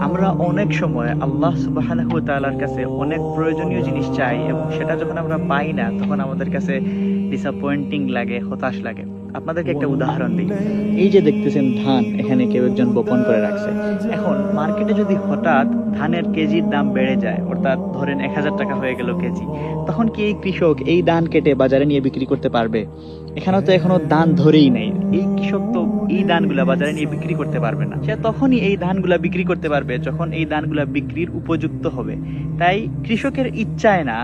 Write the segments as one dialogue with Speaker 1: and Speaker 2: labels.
Speaker 1: আমরা অনেক সময় আল্লাহ সুবহানাহু ওয়া তাআলার কাছে অনেক প্রয়োজনীয় জিনিস চাই এবং সেটা যখন আমরা পাই না তখন আমাদের কাছে ডিসঅ্যাপয়েন্টিং লাগে, হতাশ লাগে। আপনাদেরকে একটা উদাহরণ দিই। এই যে দেখতেছেন ধান, এখানে কেউ একজন বপন করে রাখছে। এখন মার্কেটে যদি হঠাৎ ধানের কেজির দাম বেড়ে যায়, অর্থাৎ ধরেন 1000 টাকা হয়ে গেল কেজি, তখন কি এই কৃষক এই ধান কেটে বাজারে নিয়ে বিক্রি করতে পারবে? এখানে তো এখনো ধান ধরেই নাই, এই কৃষক তো এই ধানগুলা বাজারে নিয়ে বিক্রি করতে পারবে না। সে তখনই এই ধানগুলা বিক্রি করতে পারবে যখন এই ধানগুলা বিক্রির উপযুক্ত হবে। তাই কৃষকের ইচ্ছায় না,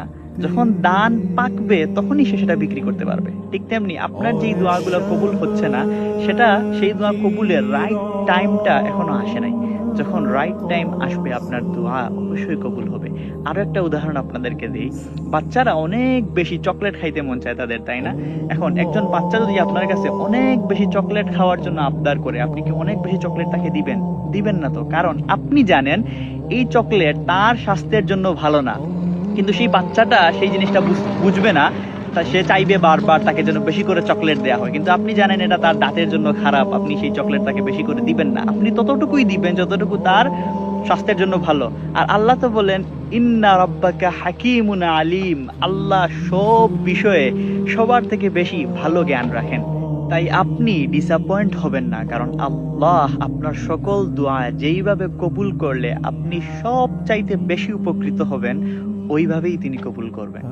Speaker 1: যখন ধান পাকবে তখনই সে সেটা বিক্রি করতে পারবে। ঠিক তেমনি আপনার যেই দোয়াগুলো কবুল হচ্ছে না, সেটা সেই দোয়া কবুলের রাইট টাইমটা এখনো আসে নাই। যখন রাইট টাইম আসবে আপনার দোয়া অবশ্যই কবুল হবে। আরো একটা উদাহরণ আপনাদেরকে দিই। বাচ্চারা অনেক বেশি চকলেট খাইতে মন চায় তাদের, তাই না? এখন একজন বাচ্চা যদি আপনার কাছে অনেক বেশি চকলেট খাওয়ার জন্য আবদার করে, আপনি কি অনেক বেশি চকলেট তাকে দিবেন? দিবেন না তো। কারণ আপনি জানেন এই চকলেট তার স্বাস্থ্যের জন্য ভালো না, কিন্তু সেই বাচ্চাটা সেই জিনিসটা বুঝবে না। তা সে চাইবে বারবার তাকে যেন বেশি করে চকলেট দেওয়া হয়, কিন্তু আপনি জানেন এটা তার দাঁতের জন্য খারাপ। আপনি সেই চকলেট তাকে বেশি করে দিবেন না, আপনি ততটুকুই দিবেন যতটুকু তার স্বাস্থ্যের জন্য ভালো। আর আল্লাহ তো বলেন ইন্না রাব্বাকা হাকিমুন আলিম, আল্লাহ সব বিষয়ে সবার থেকে বেশি ভালো জ্ঞান রাখেন। তাই আপনি ডিসঅ্যাপয়েন্ট হবেন না, কারণ আল্লাহ আপনার সকল দোয়া যেইভাবে কবুল করলে আপনি সব চাইতে বেশি উপকৃত হবেন, ওইভাবেই তিনি কবুল করবেন।